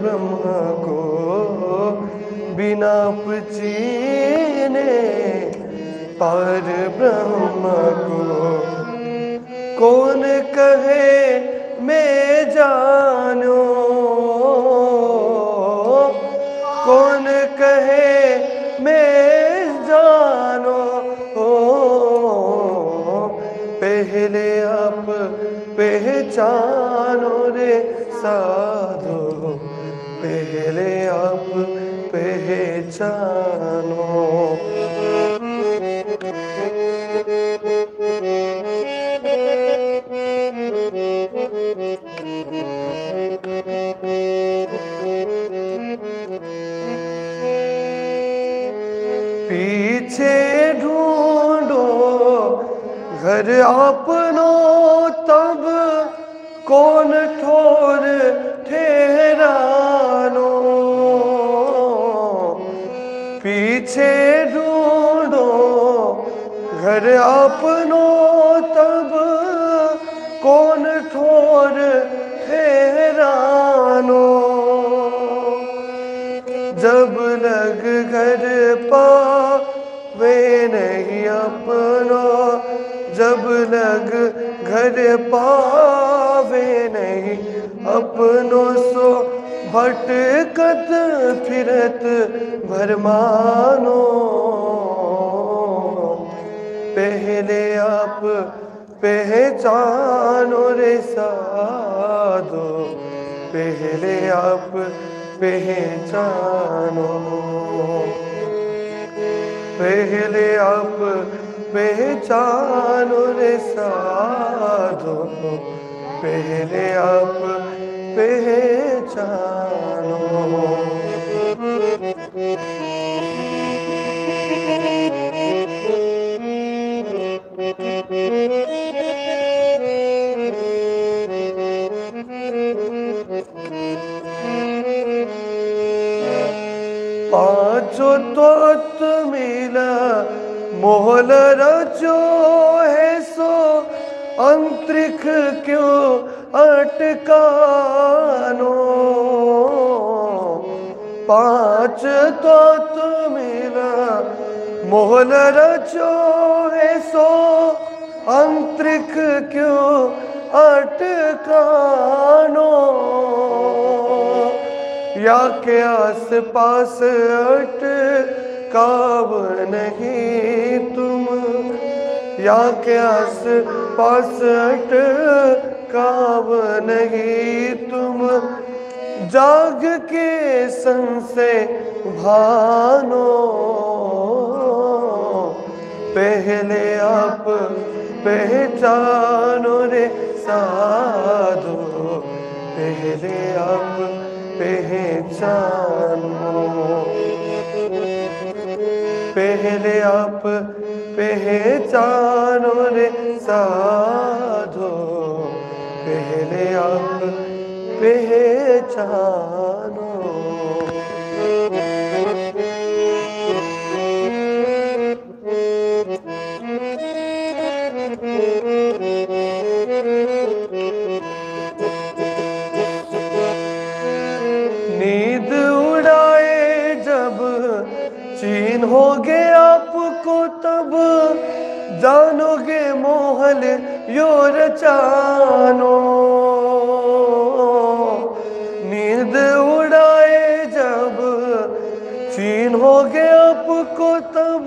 ब्रह्म को बिना चीने, पर ब्रह्म को कौन कहे मैं जानू, कौन कहे मैं जानो। पहले आप पहचानो रे साधो, पहले आप पहचानो। पीछे ढूंढो घर अपनो, तब कौन ठोर ठहरानो। पीछे ढूंढो घर अपनो, तब कौन ठोर ठहरानो। जब लग घर पावे नहीं अपनो, जब लग घर पावे नहीं अपनो, सो भटकत फिरत भरमानो। पहले आप पहचानो रे साधो, पहले आप पहचानो। पहले आप पहचानो रे साधो, पहले आप पहचानो। पांचों तत्व मिला मोहल रचो है, सो अंतरिक्ष क्यों अटकानो। पांच तत्व मिला मोहल रचो है, सो अंतरिक्ष क्यों अटकानो। या के आस पास अटकाव नहीं तुम, या के आस पास अटकाव नहीं तुम। जाग के संशय भानो, पहले आप पहचानो रे साधो, पहले आप पहचानो। पहले आप पहचानो रे साधो, पहले आप पहचानो। नींद उड़ाए जब चिन्होगे आपको, तब जानोगे मोहल यो रचानो। नींद उड़ाए जब चिन्होगे आपको, तब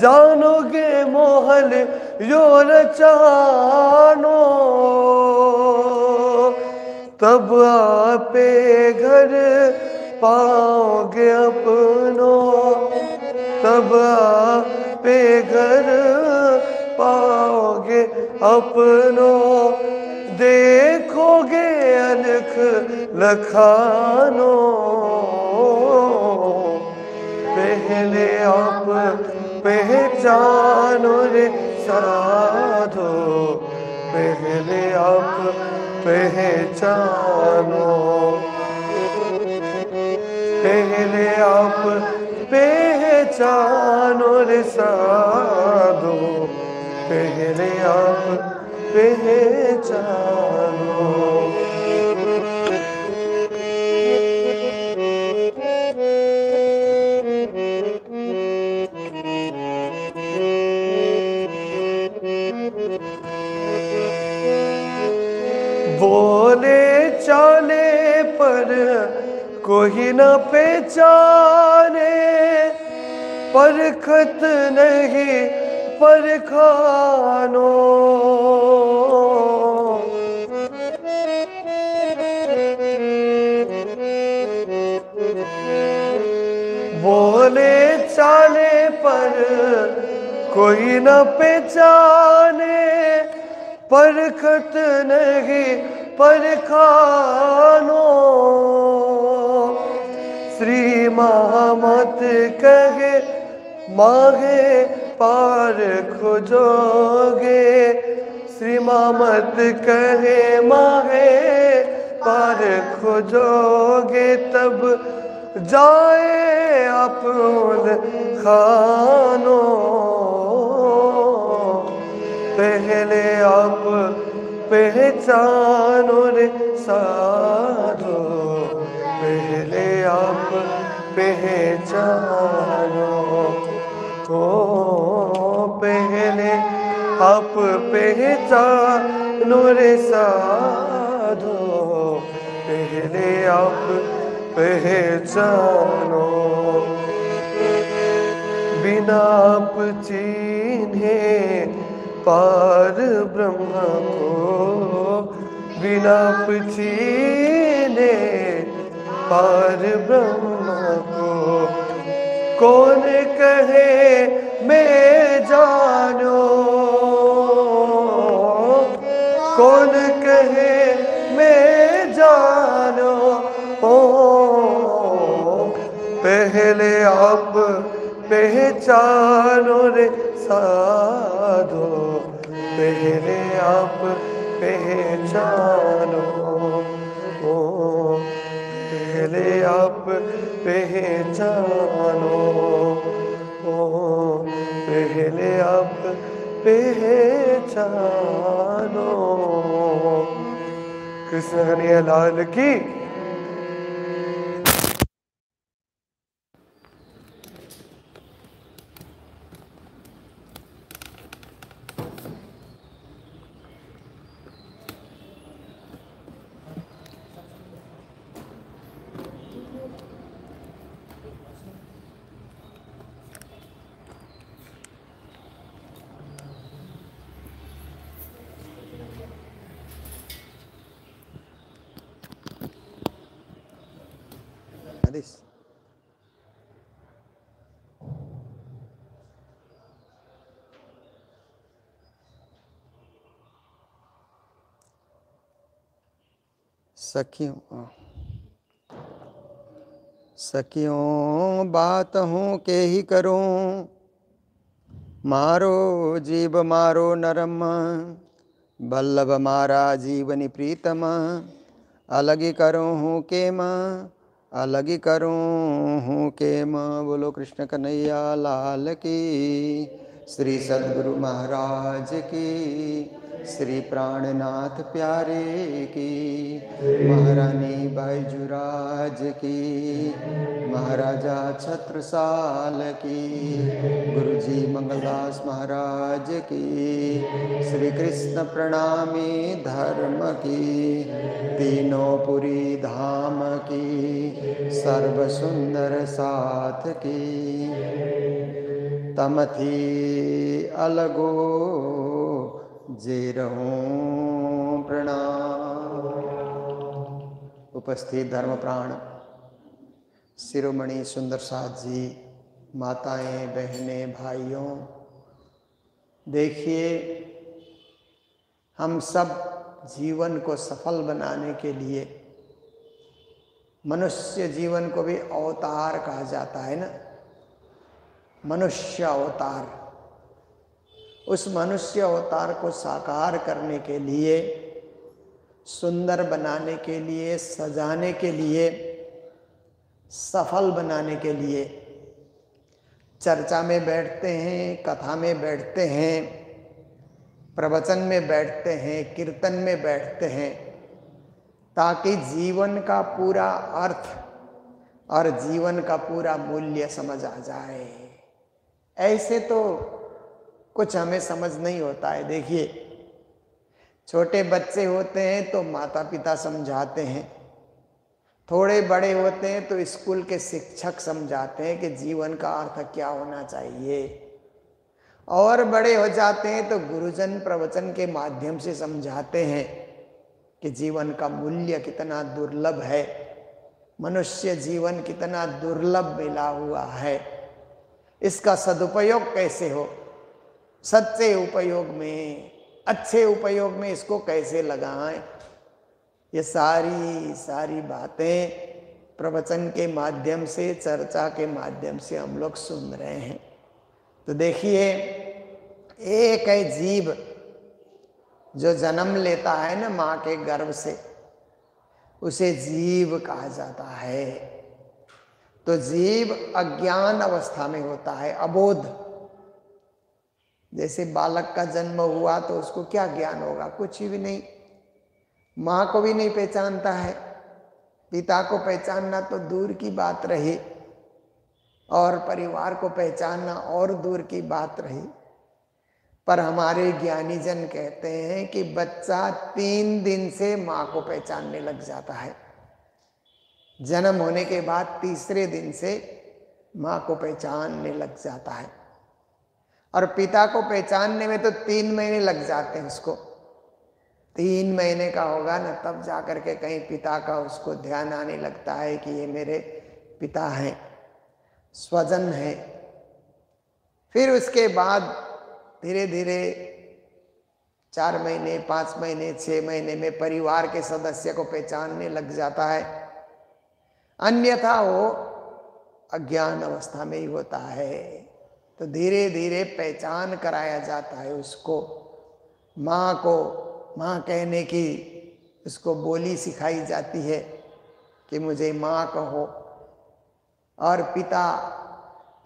जानोगे मोहल यो रचानो। तब आपे घर पाओगे अपनो, तब आपे घर पाओगे अपनो। देखोगे अलख लखानो, पहले आप पहचानो रे साधो, पहले आप पहचानो। पहले आप पहचानो रे साधो, पहले आप पहचानो। पर कोई न पहचाने, परखत नहीं परखानो। बोले चाले पर कोई न पहचाने, परखत नहीं परखानो। श्री महामत कहे मांगे पार खोजोगे, श्री महामत कहे मांगे पार खोजोगे, तब जाए अपन खानो। पहले आप पहचानो रे साधो, पहले आप पहचानो। ओ पहले आप पहचानो रे साधो, पहले आप पहचानो। बिना आप चिन्हे पार ब्रह्म को, बिना आप चिन्हे पार ब्रह्म को, कौन कहे मैं जानो, कौन कहे मैं जानो। ओ पहले आप पहचानो रे साधो, पहले आप पहचानो। ओ पहले आप पहचानो, ओ पहले आप पहचानो। कृष्ण कन्हैया लाल की। सखियों बात हूँ के ही करूं, मारो जीव मारो नरम, बल्लभ मारा जीवनी प्रीतम, अलग करूं हूँ के माँ, अलग करूं हूँ के माँ। बोलो कृष्ण कन्हैया लाल की, श्री सद्गुरु महाराज की, श्री प्राणनाथ प्यारे की, महारानी बाईजुराज की, महाराजा छत्रसाल की, गुरुजी मंगलदास महाराज की, श्री कृष्ण प्रणामी धर्म की, तीनों पुरी धाम की, सर्व सुंदर साथ की, तमथी अलगो जे रहूं प्रणाम। उपस्थित धर्म प्राण शिरोमणि सुंदर साथ जी, माताएं बहनें भाइयों, देखिए हम सब जीवन को सफल बनाने के लिए, मनुष्य जीवन को भी अवतार कहा जाता है ना, मनुष्य अवतार। उस मनुष्य अवतार को साकार करने के लिए, सुंदर बनाने के लिए, सजाने के लिए, सफल बनाने के लिए चर्चा में बैठते हैं, कथा में बैठते हैं, प्रवचन में बैठते हैं, कीर्तन में बैठते हैं, ताकि जीवन का पूरा अर्थ और जीवन का पूरा मूल्य समझ आ जाए। ऐसे तो कुछ हमें समझ नहीं होता है। देखिए छोटे बच्चे होते हैं तो माता पिता समझाते हैं, थोड़े बड़े होते हैं तो स्कूल के शिक्षक समझाते हैं कि जीवन का अर्थ क्या होना चाहिए, और बड़े हो जाते हैं तो गुरुजन प्रवचन के माध्यम से समझाते हैं कि जीवन का मूल्य कितना दुर्लभ है, मनुष्य जीवन कितना दुर्लभ मिला हुआ है, इसका सदुपयोग कैसे हो, सच्चे उपयोग में, अच्छे उपयोग में इसको कैसे लगाएं। ये सारी बातें प्रवचन के माध्यम से, चर्चा के माध्यम से हम लोग सुन रहे हैं। तो देखिए, एक है जीव जो जन्म लेता है ना माँ के गर्भ से, उसे जीव कहा जाता है। तो जीव अज्ञान अवस्था में होता है, अबोध। जैसे बालक का जन्म हुआ तो उसको क्या ज्ञान होगा, कुछ भी नहीं, माँ को भी नहीं पहचानता है, पिता को पहचानना तो दूर की बात रही, और परिवार को पहचानना और दूर की बात रही। पर हमारे ज्ञानी जन कहते हैं कि बच्चा 3 दिन से माँ को पहचानने लग जाता है। जन्म होने के बाद तीसरे दिन से माँ को पहचानने लग जाता है, और पिता को पहचानने में तो 3 महीने लग जाते हैं उसको। 3 महीने का होगा ना, तब जाकर के कहीं पिता का उसको ध्यान आने लगता है कि ये मेरे पिता हैं, स्वजन हैं। फिर उसके बाद धीरे धीरे 4 महीने, 5 महीने, 6 महीने में परिवार के सदस्य को पहचानने लग जाता है, अन्यथा वो अज्ञान अवस्था में ही होता है। तो धीरे धीरे पहचान कराया जाता है उसको, माँ को माँ कहने की उसको बोली सिखाई जाती है कि मुझे माँ कहो, और पिता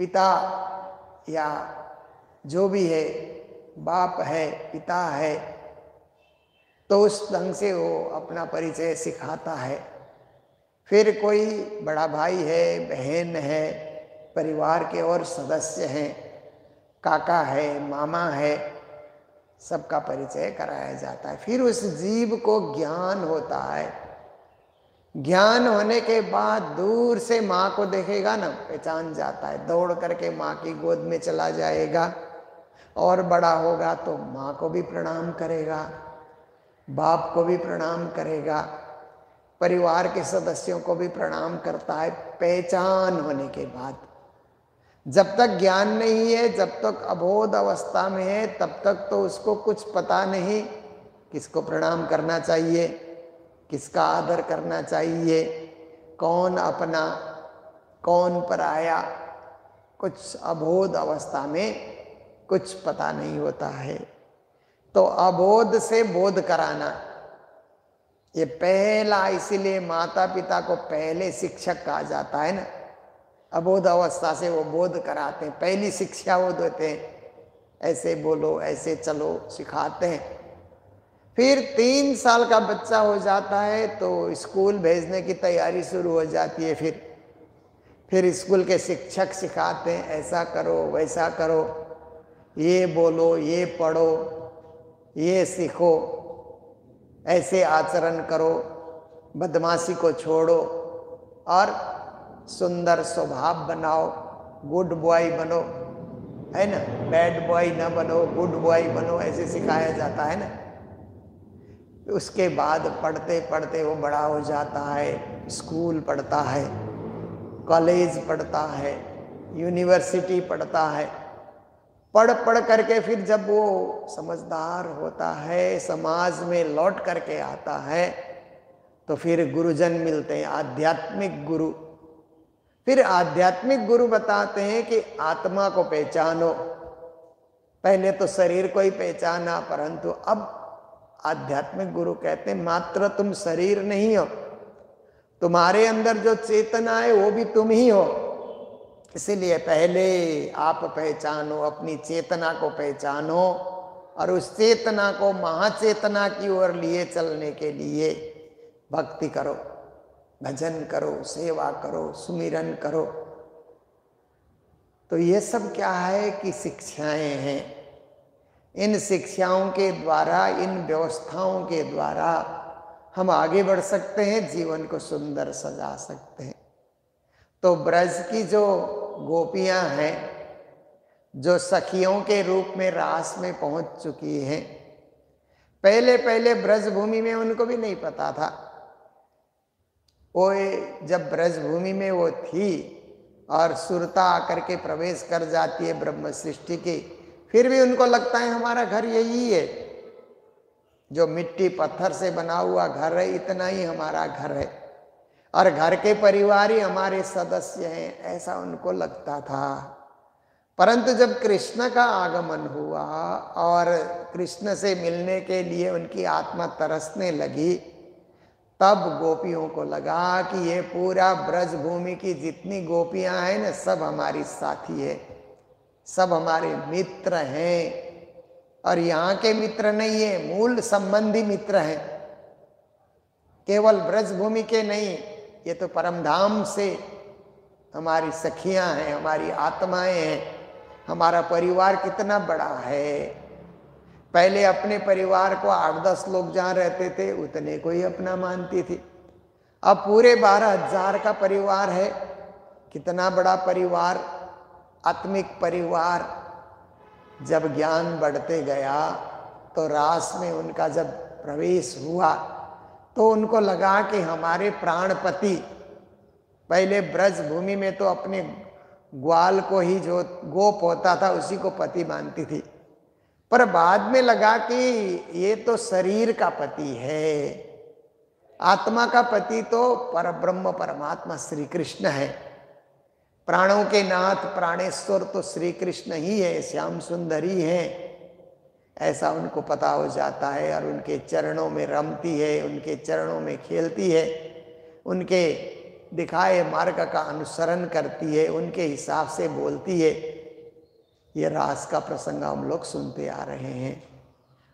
पिता या जो भी है, बाप है, पिता है, तो उस ढंग से वो अपना परिचय सिखाता है। फिर कोई बड़ा भाई है, बहन है, परिवार के और सदस्य हैं, काका है, मामा है, सबका परिचय कराया जाता है। फिर उस जीव को ज्ञान होता है। ज्ञान होने के बाद दूर से माँ को देखेगा ना, पहचान जाता है, दौड़ करके माँ की गोद में चला जाएगा, और बड़ा होगा तो माँ को भी प्रणाम करेगा, बाप को भी प्रणाम करेगा, परिवार के सदस्यों को भी प्रणाम करता है। पहचान होने के बाद, जब तक ज्ञान नहीं है, जब तक अबोध अवस्था में है, तब तक तो उसको कुछ पता नहीं किसको प्रणाम करना चाहिए, किसका आदर करना चाहिए, कौन अपना कौन पराया, कुछ अबोध अवस्था में कुछ पता नहीं होता है। तो अबोध से बोध कराना ये पहला, इसीलिए माता पिता को पहले शिक्षक कहा जाता है ना। अबोध अवस्था से वो बोध कराते हैं, पहली शिक्षा वो देते हैं, ऐसे बोलो, ऐसे चलो, सिखाते हैं। फिर 3 साल का बच्चा हो जाता है तो स्कूल भेजने की तैयारी शुरू हो जाती है। फिर स्कूल के शिक्षक सिखाते हैं, ऐसा करो, वैसा करो, ये बोलो, ये पढ़ो, ये सीखो, ऐसे आचरण करो, बदमाशी को छोड़ो और सुंदर स्वभाव बनाओ, गुड बॉय बनो, है ना, बैड बॉय ना बनो, गुड बॉय बनो, ऐसे सिखाया जाता है ना। उसके बाद पढ़ते पढ़ते वो बड़ा हो जाता है, स्कूल पढ़ता है, कॉलेज पढ़ता है, यूनिवर्सिटी पढ़ता है। पढ़ पढ़ करके फिर जब वो समझदार होता है, समाज में लौट करके आता है, तो फिर गुरुजन मिलते हैं, आध्यात्मिक गुरु। फिर आध्यात्मिक गुरु बताते हैं कि आत्मा को पहचानो। पहले तो शरीर को ही पहचाना, परंतु अब आध्यात्मिक गुरु कहते हैं मात्र तुम शरीर नहीं हो, तुम्हारे अंदर जो चेतना है वो भी तुम ही हो। इसीलिए पहले आप पहचानो, अपनी चेतना को पहचानो, और उस चेतना को महाचेतना की ओर लिए चलने के लिए भक्ति करो, भजन करो, सेवा करो, सुमिरन करो। तो ये सब क्या है कि शिक्षाएं हैं। इन शिक्षाओं के द्वारा, इन व्यवस्थाओं के द्वारा हम आगे बढ़ सकते हैं, जीवन को सुंदर सजा सकते हैं। तो ब्रज की जो गोपियां हैं, जो सखियों के रूप में रास में पहुंच चुकी हैं, पहले पहले ब्रज भूमि में उनको भी नहीं पता था। वो जब ब्रज भूमि में वो थी और सुरता आकर के प्रवेश कर जाती है ब्रह्म सृष्टि की, फिर भी उनको लगता है हमारा घर यही है, जो मिट्टी पत्थर से बना हुआ घर है इतना ही हमारा घर है, और घर के परिवार ही हमारे सदस्य हैं, ऐसा उनको लगता था। परंतु जब कृष्ण का आगमन हुआ और कृष्ण से मिलने के लिए उनकी आत्मा तरसने लगी, तब गोपियों को लगा कि ये पूरा ब्रज भूमि की जितनी गोपियां हैं ना, सब हमारी साथी है, सब हमारे मित्र हैं। और यहाँ के मित्र नहीं है, मूल संबंधी मित्र हैं, केवल ब्रज भूमि के नहीं, ये तो परमधाम से हमारी सखियां हैं, हमारी आत्माएं हैं। हमारा परिवार कितना बड़ा है। पहले अपने परिवार को 8-10 लोग जहाँ रहते थे उतने को ही अपना मानती थी, अब पूरे 12,000 का परिवार है। कितना बड़ा परिवार, आत्मिक परिवार। जब ज्ञान बढ़ते गया तो रास में उनका जब प्रवेश हुआ तो उनको लगा कि हमारे प्राणपति, पहले ब्रज भूमि में तो अपने ग्वाल को ही, जो गोप होता था उसी को पति मानती थी, पर बाद में लगा कि ये तो शरीर का पति है, आत्मा का पति तो परब्रह्म परमात्मा श्री कृष्ण है। प्राणों के नाथ प्राणेश्वर तो श्री कृष्ण ही है, श्याम सुंदर ही है, ऐसा उनको पता हो जाता है। और उनके चरणों में रमती है, उनके चरणों में खेलती है, उनके दिखाए मार्ग का अनुसरण करती है, उनके हिसाब से बोलती है। ये रास का प्रसंग हम लोग सुनते आ रहे हैं,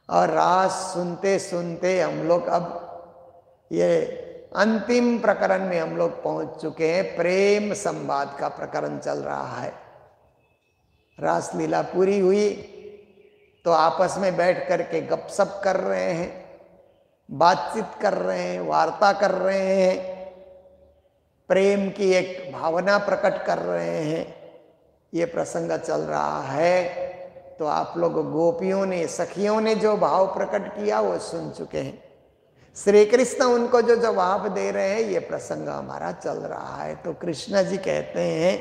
और रास सुनते सुनते हम लोग अब ये अंतिम प्रकरण में हम लोग पहुंच चुके हैं। प्रेम संवाद का प्रकरण चल रहा है। रास लीला पूरी हुई तो आपस में बैठ करके गपशप कर रहे हैं, बातचीत कर रहे हैं, वार्ता कर रहे हैं, प्रेम की एक भावना प्रकट कर रहे हैं। ये प्रसंग चल रहा है। तो आप लोग गोपियों ने, सखियों ने जो भाव प्रकट किया वो सुन चुके हैं। श्री कृष्ण उनको जो जवाब दे रहे हैं, ये प्रसंग हमारा चल रहा है। तो कृष्ण जी कहते हैं,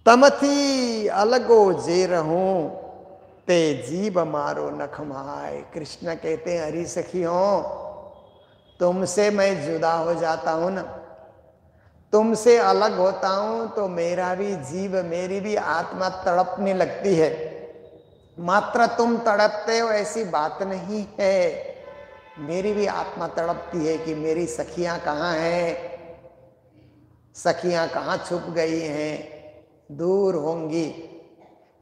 तमथी अलगो जे रहूं ते जीव मारो नखमाए। कृष्ण कहते हैं, हरि सखियों, तुमसे मैं जुदा हो जाता हूं ना, तुमसे अलग होता हूं तो मेरा भी जीव, मेरी भी आत्मा तड़पने लगती है। मात्र तुम तड़पते हो ऐसी बात नहीं है, मेरी भी आत्मा तड़पती है कि मेरी सखियां कहाँ हैं, सखियां कहाँ छुप गई हैं, दूर होंगी,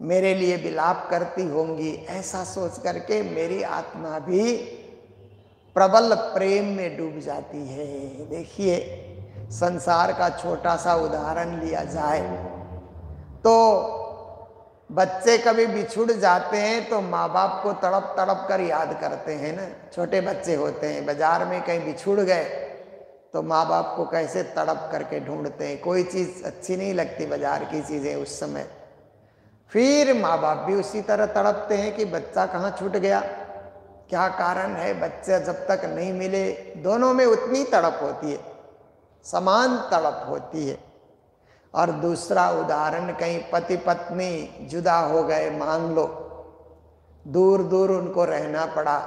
मेरे लिए विलाप करती होंगी। ऐसा सोच करके मेरी आत्मा भी प्रबल प्रेम में डूब जाती है। देखिए, संसार का छोटा सा उदाहरण लिया जाए तो बच्चे कभी बिछुड़ जाते हैं तो माँ बाप को तड़प तड़प कर याद करते हैं ना। छोटे बच्चे होते हैं, बाजार में कहीं बिछुड़ गए तो माँ बाप को कैसे तड़प करके ढूंढते हैं। कोई चीज़ अच्छी नहीं लगती बाजार की चीज़ें उस समय, फिर माँ बाप भी उसी तरह तड़पते हैं कि बच्चा कहाँ छूट गया, क्या कारण है। बच्चा जब तक नहीं मिले, दोनों में उतनी तड़प होती है, समान तड़प होती है। और दूसरा उदाहरण, कहीं पति पत्नी जुदा हो गए, मान लो दूर दूर उनको रहना पड़ा,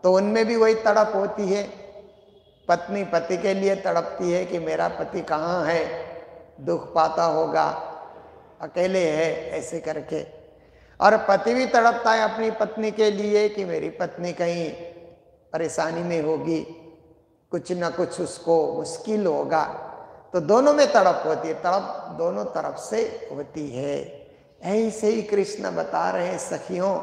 तो उनमें भी वही तड़प होती है। पत्नी पति के लिए तड़पती है कि मेरा पति कहाँ है, दुख पाता होगा, अकेले है, ऐसे करके। और पति भी तड़पता है अपनी पत्नी के लिए कि मेरी पत्नी कहीं परेशानी में होगी, कुछ न कुछ उसको मुश्किल होगा। तो दोनों में तड़प होती है, तड़प दोनों तरफ से होती है। ऐसे ही कृष्ण बता रहे हैं, सखियों,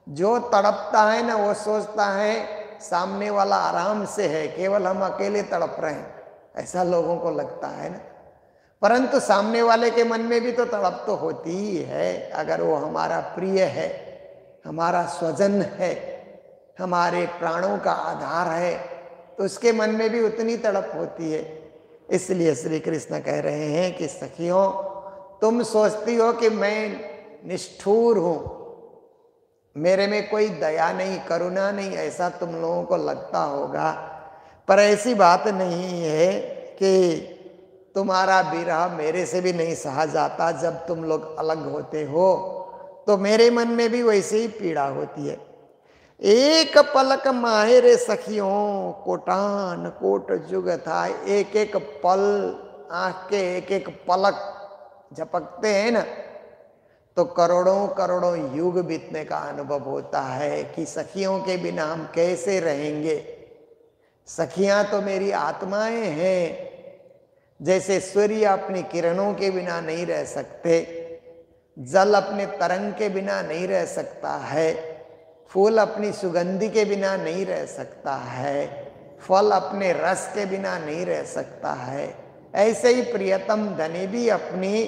जो तड़पता है ना वो सोचता है सामने वाला आराम से है, केवल हम अकेले तड़प रहे हैं, ऐसा लोगों को लगता है ना। परंतु सामने वाले के मन में भी तो तड़प तो होती ही है। अगर वो हमारा प्रिय है, हमारा स्वजन है, हमारे प्राणों का आधार है, तो उसके मन में भी उतनी तड़प होती है। इसलिए श्री कृष्ण कह रहे हैं कि सखियों, तुम सोचती हो कि मैं निष्ठुर हूं, मेरे में कोई दया नहीं, करुणा नहीं, ऐसा तुम लोगों को लगता होगा, पर ऐसी बात नहीं है कि तुम्हारा विरह मेरे से भी नहीं सहा जाता। जब तुम लोग अलग होते हो तो मेरे मन में भी वैसे ही पीड़ा होती है। एक पलक माहे रे सखियों, कोटान कोट जुग था। एक एक पल, आंख के एक एक पलक झपकते हैं ना, तो करोड़ों करोड़ों युग बीतने का अनुभव होता है कि सखियों के बिना हम कैसे रहेंगे। सखियां तो मेरी आत्माएं हैं। जैसे सूर्य अपनी किरणों के बिना नहीं रह सकते, जल अपने तरंग के बिना नहीं रह सकता है, फूल अपनी सुगंधि के बिना नहीं रह सकता है, फल अपने रस के बिना नहीं रह सकता है, ऐसे ही प्रियतम धनी भी अपनी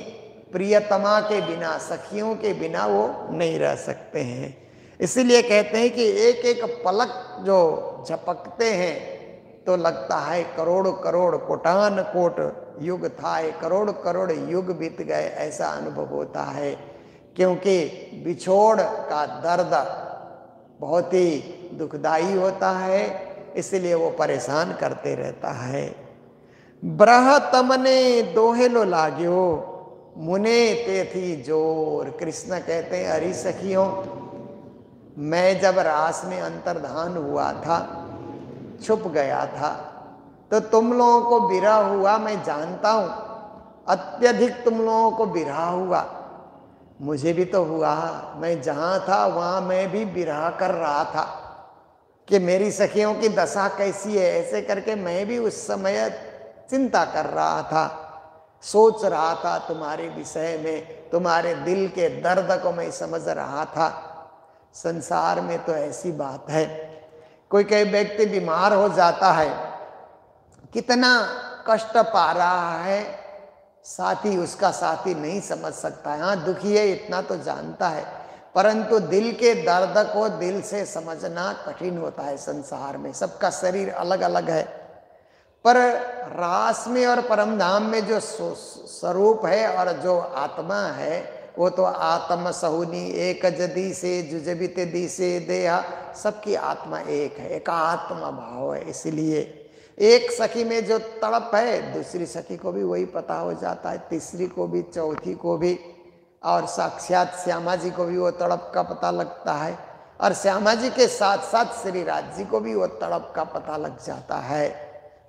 प्रियतमा के बिना, सखियों के बिना वो नहीं रह सकते हैं। इसीलिए कहते हैं कि एक एक पलक जो झपकते हैं तो लगता है करोड़ करोड़ कोटान कोट युग था, करोड़ करोड़ युग बीत गए, ऐसा अनुभव होता है। क्योंकि बिछोड़ का दर्द बहुत ही दुखदाई होता है, इसलिए वो परेशान करते रहता है। ब्रह तमने दोहेलो लाग्यो, मुने ते थी जोर। कृष्ण कहते हैं, अरे सखियों, मैं जब रास में अंतर्धान हुआ था, छुप गया था, तो तुम लोगों को विरह हुआ, मैं जानता हूं, अत्यधिक तुम लोगों को विरह हुआ, मुझे भी तो हुआ। मैं जहां था वहां मैं भी विरह कर रहा था कि मेरी सखियों की दशा कैसी है। ऐसे करके मैं भी उस समय चिंता कर रहा था, सोच रहा था तुम्हारे विषय में, तुम्हारे दिल के दर्द को मैं समझ रहा था। संसार में तो ऐसी बात है, कोई व्यक्ति बीमार हो जाता है, कितना कष्ट पा रहा है, साथी उसका साथी नहीं समझ सकता है। हाँ दुखी है इतना तो जानता है, परंतु दिल के दर्द को दिल से समझना कठिन होता है। संसार में सबका शरीर अलग अलग है, पर रास में और परमधाम में जो स्वरूप है और जो आत्मा है, वो तो आत्म सहुनी एक जदी से जुजबित दी से देहा, सबकी आत्मा एक है, एक आत्मा भाव है। इसलिए एक सखी में जो तड़प है, दूसरी सखी को भी वही पता हो जाता है, तीसरी को भी, चौथी को भी, और साक्षात श्यामा जी को भी वो तड़प का पता लगता है, और श्यामा जी के साथ साथ श्री राज जी को भी वो तड़प का पता लग जाता है।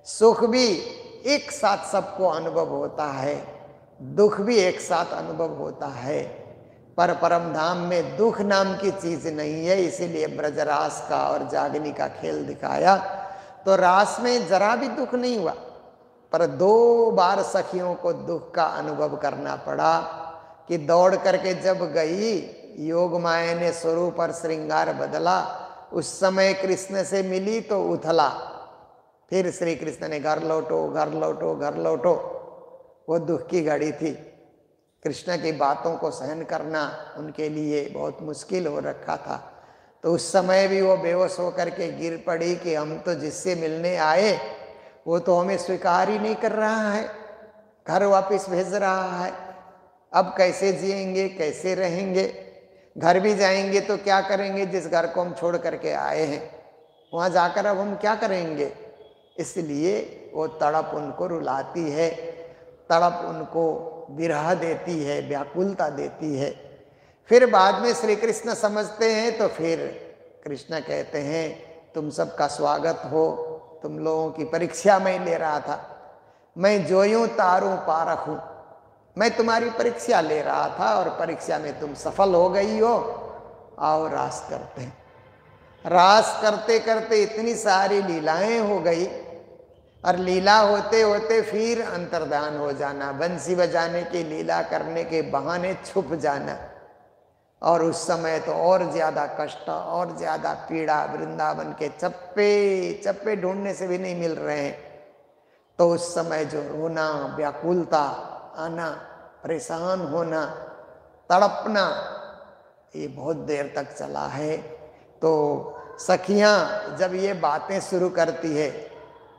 सुख भी एक साथ सबको अनुभव होता है, दुख भी एक साथ अनुभव होता है, पर परम धाम में दुख नाम की चीज नहीं है। इसीलिए ब्रजरास का और जागनी का खेल दिखाया, तो रास में जरा भी दुख नहीं हुआ, पर 2 बार सखियों को दुख का अनुभव करना पड़ा कि दौड़ करके जब गई, योग माया ने स्वरूप और श्रृंगार बदला, उस समय कृष्ण से मिली तो उथला, फिर श्री कृष्ण ने घर लौटो घर लौटो घर लौटो। वो दुख की घड़ी थी, कृष्ण की बातों को सहन करना उनके लिए बहुत मुश्किल हो रखा था। तो उस समय भी वो बेहोश होकर के गिर पड़ी कि हम तो जिससे मिलने आए वो तो हमें स्वीकार ही नहीं कर रहा है, घर वापस भेज रहा है, अब कैसे जिएंगे, कैसे रहेंगे, घर भी जाएंगे तो क्या करेंगे, जिस घर को हम छोड़ करके आए हैं वहाँ जाकर अब हम क्या करेंगे। इसलिए वो तड़प उनको रुलाती है, तड़प उनको विरह देती है, व्याकुलता देती है। फिर बाद में श्री कृष्ण समझते हैं, तो फिर कृष्ण कहते हैं तुम सबका स्वागत हो, तुम लोगों की परीक्षा मैं ले रहा था, मैं जो यूं तारूं पारख हूं, मैं तुम्हारी परीक्षा ले रहा था और परीक्षा में तुम सफल हो गई हो। आओ रास करते हैं। रास करते करते इतनी सारी लीलाएं हो गई, और लीला होते होते फिर अंतर्धान हो जाना, बंसी बजाने की लीला करने के बहाने छुप जाना, और उस समय तो और ज्यादा कष्ट और ज्यादा पीड़ा, वृंदावन के चप्पे चप्पे ढूंढने से भी नहीं मिल रहे हैं। तो उस समय जो रोना, व्याकुलता आना, परेशान होना, तड़पना, ये बहुत देर तक चला है। तो सखियां जब ये बातें शुरू करती है,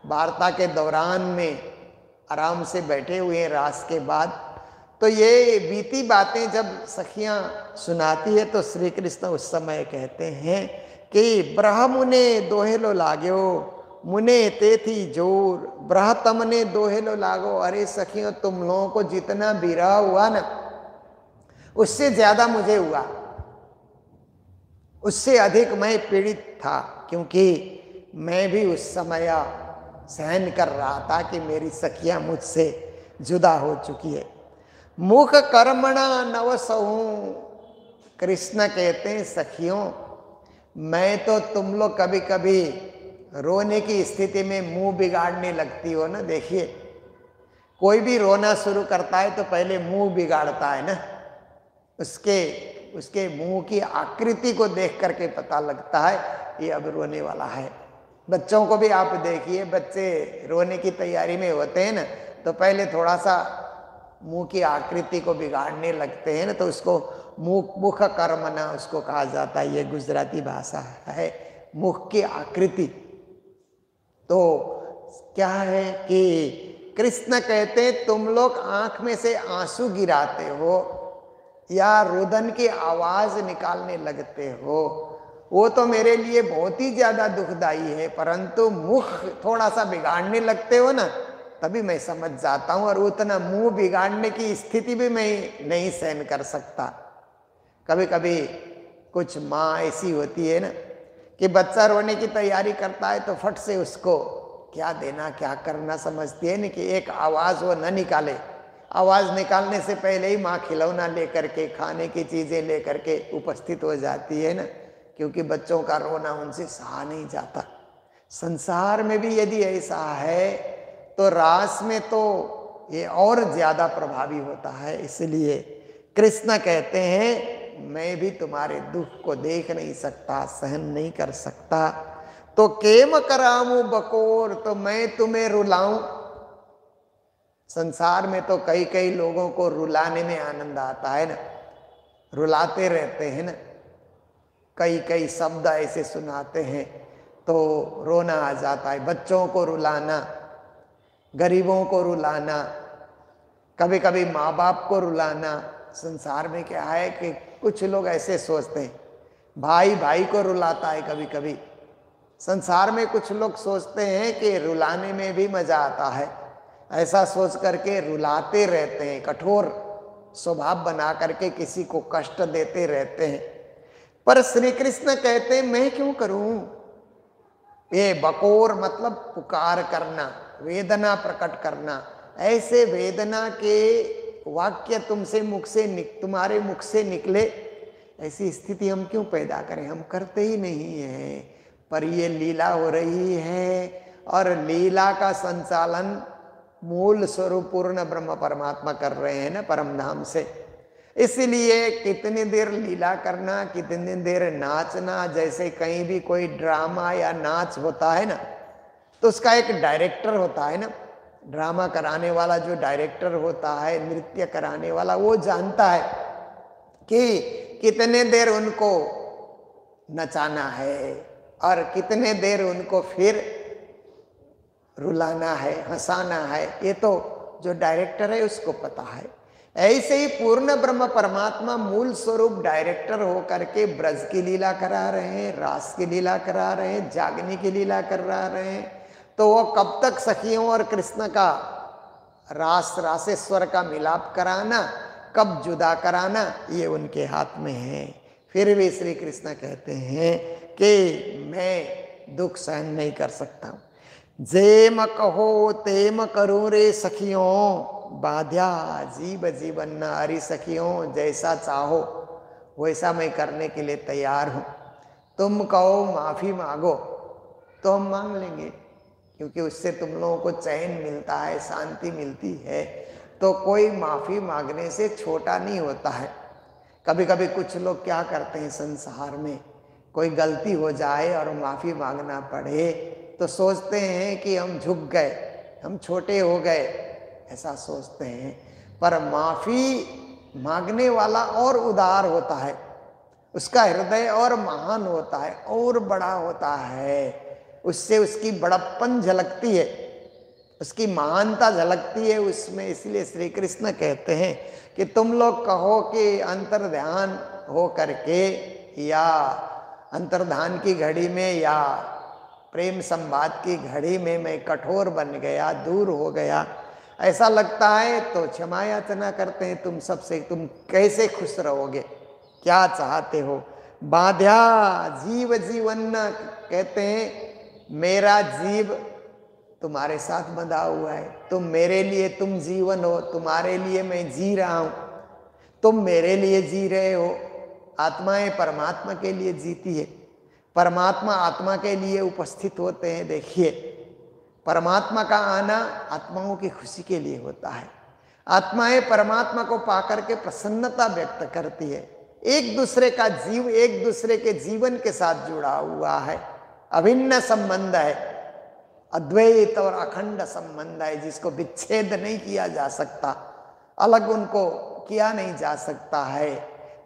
वार्ता के दौरान में आराम से बैठे हुए हैं रास के बाद, तो ये बीती बातें जब सखियां सुनाती है तो श्री कृष्ण उस समय कहते हैं कि ब्रह मुने दोहेलो लाग्यो मुने ते थी जोर, ब्रह तमने दोहेलो लागो। अरे सखियों, तुम लोगों को जितना विरह हुआ ना, उससे ज्यादा मुझे हुआ, उससे अधिक मैं पीड़ित था, क्योंकि मैं भी उस समय सहन कर रहा था कि मेरी सखियां मुझसे जुदा हो चुकी है। मुख कर्मणा नवसहूं, कृष्ण कहते हैं सखियों, मैं तो तुम लोग कभी कभी रोने की स्थिति में मुंह बिगाड़ने लगती हो ना। देखिए, कोई भी रोना शुरू करता है तो पहले मुंह बिगाड़ता है ना, उसके मुंह की आकृति को देख करके पता लगता है ये अब रोने वाला है। बच्चों को भी आप देखिए, बच्चे रोने की तैयारी में होते हैं ना, तो पहले थोड़ा सा मुंह की आकृति को बिगाड़ने लगते हैं ना, तो उसको मुख कर्मना उसको कहा जाता है। ये गुजराती भाषा है, मुख की आकृति। तो क्या है कि कृष्ण कहते हैं तुम लोग आंख में से आंसू गिराते हो या रुदन की आवाज निकालने लगते हो, वो तो मेरे लिए बहुत ही ज्यादा दुखदाई है, परंतु मुख थोड़ा सा बिगाड़ने लगते हो ना, तभी मैं समझ जाता हूं। और उतना मुंह बिगाड़ने की स्थिति भी मैं नहीं सहन कर सकता। कभी कभी कुछ माँ ऐसी होती है ना कि बच्चा रोने की तैयारी करता है तो फट से उसको क्या देना क्या करना समझती है ना, कि एक आवाज वो न निकाले। आवाज निकालने से पहले ही माँ खिलौना लेकर के, खाने की चीजें लेकर के उपस्थित हो जाती है ना, क्योंकि बच्चों का रोना उनसे सहा नहीं जाता। संसार में भी यदि ऐसा है तो रास में तो ये और ज्यादा प्रभावी होता है। इसलिए कृष्ण कहते हैं मैं भी तुम्हारे दुख को देख नहीं सकता, सहन नहीं कर सकता, तो केम करामू बकोर, तो मैं तुम्हें रुलाऊं। संसार में तो कई कई लोगों को रुलाने में आनंद आता है ना, रुलाते रहते हैं ना, कई कई शब्द ऐसे सुनाते हैं तो रोना आ जाता है। बच्चों को रुलाना, गरीबों को रुलाना, कभी कभी माँ बाप को रुलाना। संसार में क्या है कि कुछ लोग ऐसे सोचते हैं, भाई भाई को रुलाता है कभी कभी। संसार में कुछ लोग सोचते हैं कि रुलाने में भी मजा आता है, ऐसा सोच करके रुलाते रहते हैं, कठोर स्वभाव बना करके किसी को कष्ट देते रहते हैं। पर श्री कृष्ण कहते हैं मैं क्यों करूं ये बकोर, मतलब पुकार करना, वेदना प्रकट करना। ऐसे वेदना के वाक्य तुम्हारे मुख से निकले, ऐसी स्थिति हम क्यों पैदा करें, हम करते ही नहीं है। पर ये लीला हो रही है और लीला का संचालन मूल स्वरूप पूर्ण ब्रह्म परमात्मा कर रहे हैं ना, परम धाम से। इसलिए कितनी देर लीला करना, कितनी देर नाचना। जैसे कहीं भी कोई ड्रामा या नाच होता है ना, तो उसका एक डायरेक्टर होता है ना, ड्रामा कराने वाला जो डायरेक्टर होता है, नृत्य कराने वाला, वो जानता है कि कितने देर उनको नचाना है और कितने देर उनको फिर रुलाना है, हंसाना है। ये तो जो डायरेक्टर है उसको पता है। ऐसे ही पूर्ण ब्रह्म परमात्मा मूल स्वरूप डायरेक्टर होकर के ब्रज की लीला करा रहे हैं, रास की लीला करा रहे हैं, जागनी की लीला करा रहे हैं। तो वो कब तक सखियों और कृष्ण का रासेश्वर का मिलाप कराना, कब जुदा कराना, ये उनके हाथ में है। फिर भी श्री कृष्ण कहते हैं कि मैं दुख सहन नहीं कर सकता। जेम कहो तेम करूं रे सखियों, बाध्या जीव जीवन न। अरे सखियों, जैसा चाहो वैसा मैं करने के लिए तैयार हूं। तुम कहो माफी मांगो तो हम मांग लेंगे, क्योंकि उससे तुम लोगों को चैन मिलता है, शांति मिलती है। तो कोई माफी मांगने से छोटा नहीं होता है। कभी कभी कुछ लोग क्या करते हैं संसार में, कोई गलती हो जाए और माफी मांगना पड़े तो सोचते हैं कि हम झुक गए, हम छोटे हो गए, ऐसा सोचते हैं। पर माफी मांगने वाला और उदार होता है, उसका हृदय और महान होता है और बड़ा होता है, उससे उसकी बड़प्पन झलकती है, उसकी महानता झलकती है उसमें। इसलिए श्री कृष्ण कहते हैं कि तुम लोग कहो कि अंतर्ध्यान हो करके या अंतर्धान की घड़ी में या प्रेम संवाद की घड़ी में मैं कठोर बन गया, दूर हो गया, ऐसा लगता है तो क्षमा याचना करते हैं तुम सबसे। तुम कैसे खुश रहोगे, क्या चाहते हो? बाध्या जीव जीवन, कहते हैं मेरा जीव तुम्हारे साथ बंधा हुआ है, तुम मेरे लिए, तुम जीवन हो, तुम्हारे लिए मैं जी रहा हूं, तुम मेरे लिए जी रहे हो। आत्माएं परमात्मा के लिए जीती है, परमात्मा आत्मा के लिए उपस्थित होते हैं। देखिए, परमात्मा का आना आत्माओं की खुशी के लिए होता है। आत्माएं परमात्मा को पाकर के प्रसन्नता व्यक्त करती है। एक दूसरे का जीव एक दूसरे के जीवन के साथ जुड़ा हुआ है, अभिन्न संबंध है, अद्वैत और अखंड संबंध है, जिसको विच्छेद नहीं किया जा सकता, अलग उनको किया नहीं जा सकता है।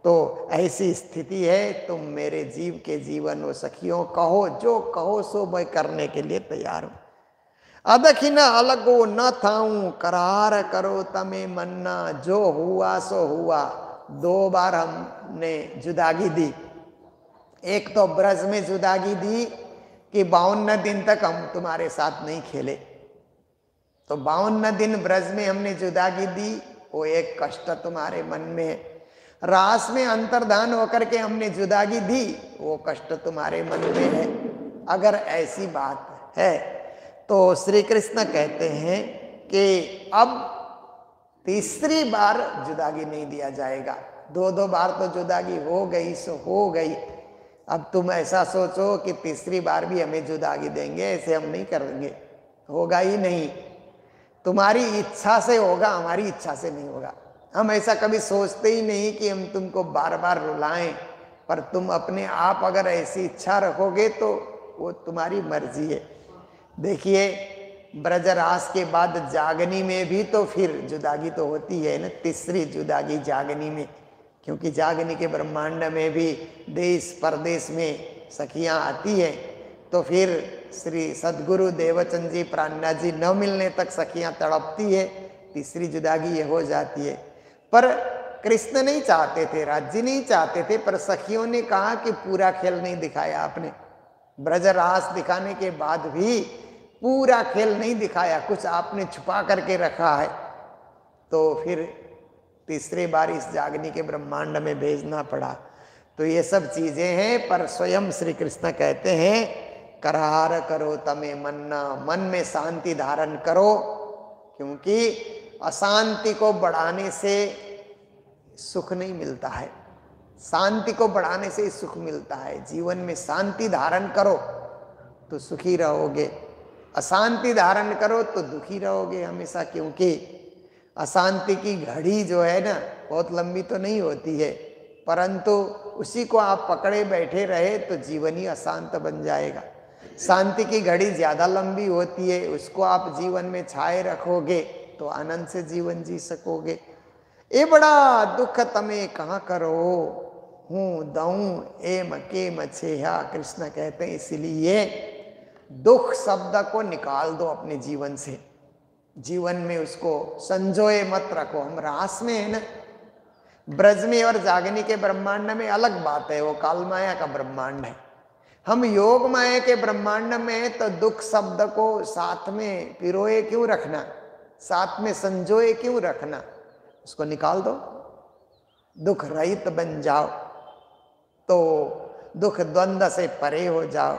तो ऐसी स्थिति है, तुम मेरे जीव के जीवन हो सखियों, कहो जो कहो सो मैं करने के लिए तैयार हूं। अदखिन अलगो न थाऊं, करार करो तमे मन्ना, जो हुआ सो हुआ। 2 बार हमने जुदागी दी। एक तो ब्रज में जुदागी दी कि 52 दिन तक हम तुम्हारे साथ नहीं खेले, तो 52 दिन ब्रज में हमने जुदागी दी, वो एक कष्ट तुम्हारे मन में है। रास में अंतर्धान होकर के हमने जुदागी दी, वो कष्ट तुम्हारे मन में है। अगर ऐसी बात है तो श्री कृष्ण कहते हैं कि अब तीसरी बार जुदागी नहीं दिया जाएगा। 2 बार तो जुदागी हो गई सो हो गई, अब तुम ऐसा सोचो कि तीसरी बार भी हमें जुदागी देंगे, ऐसे हम नहीं करेंगे, होगा ही नहीं। तुम्हारी इच्छा से होगा, हमारी इच्छा से नहीं होगा। हम ऐसा कभी सोचते ही नहीं कि हम तुमको बार बार रुलाएं, पर तुम अपने आप अगर ऐसी इच्छा रखोगे तो वो तुम्हारी मर्जी है। देखिए, ब्रजरास के बाद जागनी में भी तो फिर जुदागी तो होती है ना, तीसरी जुदागी जागनी में, क्योंकि जागनी के ब्रह्मांड में भी देश परदेश में सखियां आती हैं, तो फिर श्री सद्गुरु देवचंद जी प्राणनाथ जी न मिलने तक सखियां तड़पती है, तीसरी जुदागी ये हो जाती है। पर कृष्ण नहीं चाहते थे, राज्य नहीं चाहते थे, पर सखियों ने कहा कि पूरा खेल नहीं दिखाया आपने, ब्रजरास दिखाने के बाद भी पूरा खेल नहीं दिखाया, कुछ आपने छुपा करके रखा है। तो फिर तीसरी बार इस जागनी के ब्रह्मांड में भेजना पड़ा। तो ये सब चीजें हैं, पर स्वयं श्री कृष्ण कहते हैं करार करो तमे मन्ना, मन में शांति धारण करो, क्योंकि अशांति को बढ़ाने से सुख नहीं मिलता है, शांति को बढ़ाने से सुख मिलता है। जीवन में शांति धारण करो तो सुखी रहोगे, अशांति धारण करो तो दुखी रहोगे हमेशा, क्योंकि अशांति की घड़ी जो है ना बहुत लंबी तो नहीं होती है, परंतु उसी को आप पकड़े बैठे रहे तो जीवन ही अशांत बन जाएगा। शांति की घड़ी ज्यादा लंबी होती है, उसको आप जीवन में छाए रखोगे तो आनंद से जीवन जी सकोगे। ए बड़ा दुख तमे कहाँ करो, हूँ दऊं एम के मछेहा, कृष्ण कहते हैं। इसलिए दुख शब्द को निकाल दो अपने जीवन से, जीवन में उसको संजोए मत रखो। हम रास में है ना, ब्रज में और जागनी के ब्रह्मांड में अलग बात है, वो काल माया का ब्रह्मांड है। हम योग माया के ब्रह्मांड में तो दुख शब्द को साथ में पिरोए क्यों रखना, साथ में संजोए क्यों रखना, उसको निकाल दो, दुख रहित बन जाओ, तो दुख द्वंद्व से परे हो जाओ।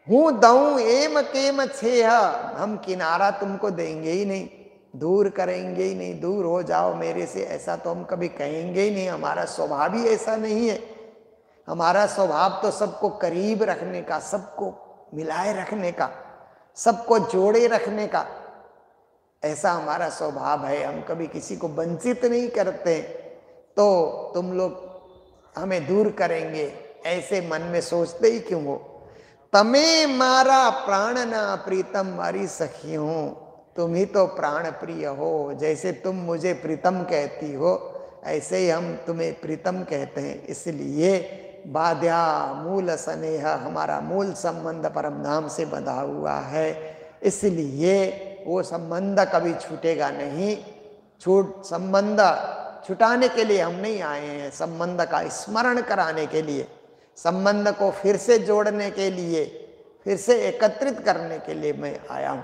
हूँ दऊं एम केम छेह, हम किनारा तुमको देंगे ही नहीं, दूर करेंगे ही नहीं, दूर हो जाओ मेरे से, ऐसा तो हम कभी कहेंगे ही नहीं। हमारा स्वभाव ही ऐसा नहीं है। हमारा स्वभाव तो सबको करीब रखने का, सबको मिलाए रखने का, सबको जोड़े रखने का, ऐसा हमारा स्वभाव है। हम कभी किसी को वंचित नहीं करते। तो तुम लोग हमें दूर करेंगे ऐसे मन में सोचते ही क्यों हो। तमे मारा प्राण ना प्रीतम, मारी सखियों तुम ही तो प्राण प्रिय हो। जैसे तुम मुझे प्रीतम कहती हो, ऐसे ही हम तुम्हें प्रीतम कहते हैं। इसलिए बाध्या मूल स्नेह, हमारा मूल संबंध परम धाम से बंधा हुआ है, इसलिए वो संबंध कभी छूटेगा नहीं। संबंध छुटाने के लिए हम नहीं आए हैं, संबंध का स्मरण कराने के लिए, संबंध को फिर से जोड़ने के लिए, फिर से एकत्रित करने के लिए मैं आया हूं।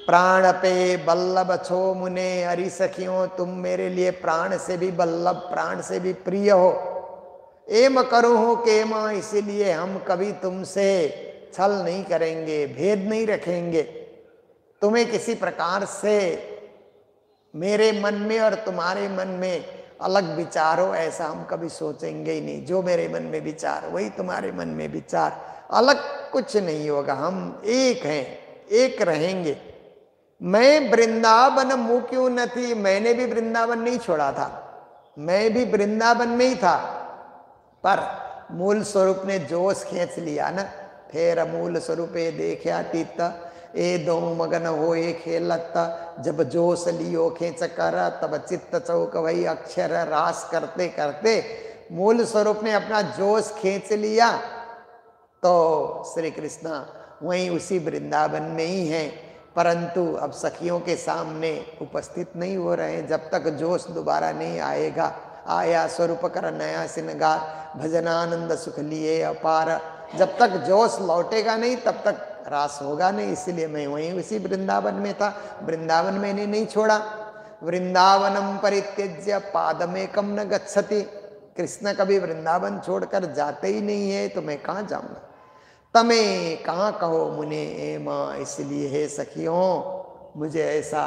प्राण पे बल्लभ छो मुने हरि सखियों, तुम मेरे लिए प्राण से भी बल्लभ, प्राण से भी प्रिय हो। एम करो हो के मां, इसीलिए हम कभी तुमसे छल नहीं करेंगे, भेद नहीं रखेंगे। तुम्हें किसी प्रकार से मेरे मन में और तुम्हारे मन में अलग विचार हो, ऐसा हम कभी सोचेंगे ही नहीं। जो मेरे मन में विचार वही तुम्हारे मन में विचार, अलग कुछ नहीं होगा। हम एक हैं, एक रहेंगे। मैं वृंदावन मुँह क्यों न थी, मैंने भी वृंदावन नहीं छोड़ा था, मैं भी वृंदावन में ही था, पर मूल स्वरूप ने जोश खींच लिया ना। फिर मूल स्वरूपे देखा तीत ए दो मगन होए खेलत, जब जोश लियो खींच कर तब चित्त चौक वही अक्षर रास करते करते मूल स्वरूप ने अपना जोश खींच लिया। तो श्री कृष्ण वहीं उसी वृंदावन में ही हैं, परंतु अब सखियों के सामने उपस्थित नहीं हो रहे हैं। जब तक जोश दोबारा नहीं आएगा, आया स्वरूप कर नया सिनगार, भजनानंद सुख लिए अपार, जब तक जोश लौटेगा नहीं तब तक रास होगा नहीं। इसलिए मैं वहीं उसी वृंदावन में था, वृंदावन मैंने नहीं छोड़ा। वृंदावनम परित्यज्य पादमेकम न गच्छति, कृष्ण कभी वृंदावन छोड़कर जाते ही नहीं है, तो मैं कहाँ जाऊंगा। तमें कहाँ कहो मुने एमा, इसलिए हे सखियों मुझे ऐसा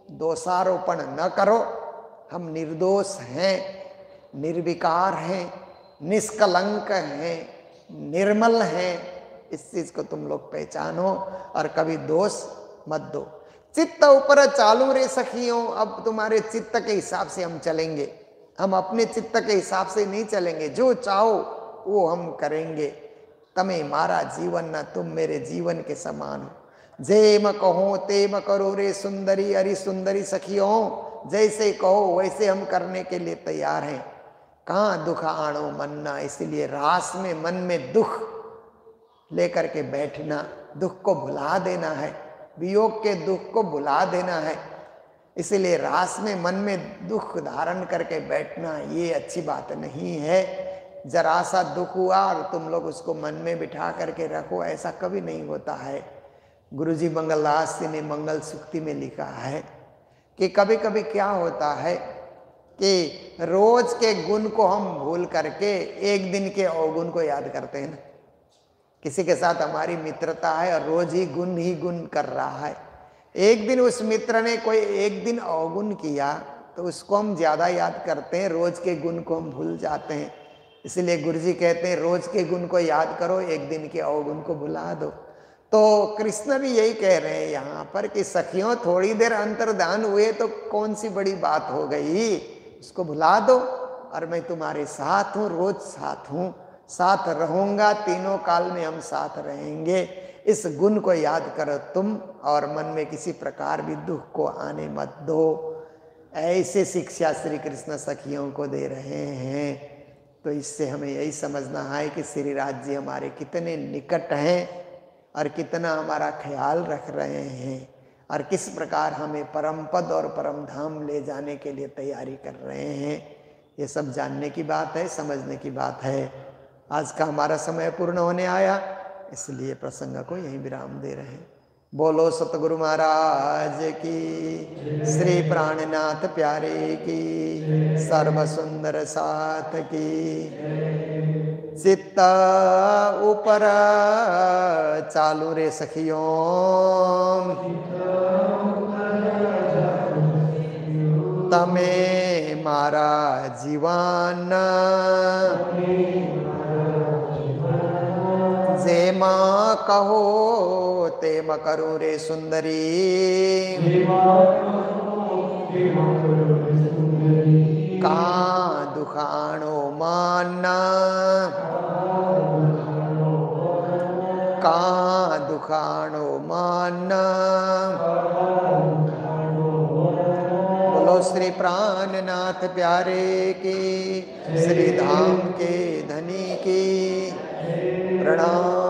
दोषारोपण न करो। हम निर्दोष हैं, निर्विकार हैं, निष्कलंक हैं, निर्मल हैं, इस चीज को तुम लोग पहचानो और कभी दोष मत दो। चित्त ऊपर चालू रे सखियों, अब तुम्हारे चित्त के हिसाब से हम चलेंगे, हम अपने चित्त के हिसाब से नहीं चलेंगे। जो चाहो वो हम करेंगे। तमें मारा जीवन न, तुम मेरे जीवन के समान हो। जेम कहो तेम करो रे सुंदरी अरि सुंदरी सखियों, जैसे कहो वैसे हम करने के लिए तैयार हैं। कहाँ दुख आणो मनना, इसलिए रास में मन में दुख लेकर के बैठना, दुख को भुला देना है, वियोग के दुख को भुला देना है। इसलिए रास में मन में दुख धारण करके बैठना ये अच्छी बात नहीं है। जरा सा दुख हुआ और तुम लोग उसको मन में बिठा करके रखो, ऐसा कभी नहीं होता है। गुरुजी मंगलदास जी ने मंगल सूक्ति में लिखा है कि कभी कभी क्या होता है कि रोज के गुण को हम भूल करके एक दिन के अवगुण को याद करते हैं ना। किसी के साथ हमारी मित्रता है और रोज ही गुण कर रहा है, एक दिन उस मित्र ने कोई एक दिन अवगुण किया तो उसको हम ज्यादा याद करते हैं, रोज के गुण को हम भूल जाते हैं। इसलिए गुरुजी कहते हैं रोज के गुण को याद करो, एक दिन के अवगुण को भुला दो। तो कृष्ण भी यही कह रहे हैं यहाँ पर कि सखियों थोड़ी देर अंतर्धान हुए तो कौन सी बड़ी बात हो गई, उसको भुला दो और मैं तुम्हारे साथ हूँ, रोज साथ हूँ, साथ रहूंगा, तीनों काल में हम साथ रहेंगे। इस गुण को याद करो तुम और मन में किसी प्रकार भी दुख को आने मत दो। ऐसे शिक्षा श्री कृष्ण सखियों को दे रहे हैं। तो इससे हमें यही समझना है कि श्री राज जी हमारे कितने निकट हैं और कितना हमारा ख्याल रख रहे हैं और किस प्रकार हमें परम पद और परम धाम ले जाने के लिए तैयारी कर रहे हैं। ये सब जानने की बात है, समझने की बात है। आज का हमारा समय पूर्ण होने आया, इसलिए प्रसंग को यहीं विराम दे रहे हैं। बोलो सतगुरु महाराज की, श्री प्राणनाथ प्यारे की, सर्व सुंदर साथ की। चित्त ऊपर चालू रे सखियों, तमें मारा जीवन, जेमा कहो तेम करो रे सुंदरी। कहाँ दुखाणो माना, कहाँ दुखाणो माना। बोलो श्री प्राणनाथ प्यारे के, श्री धाम के धनी की प्रणाम।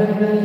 Hare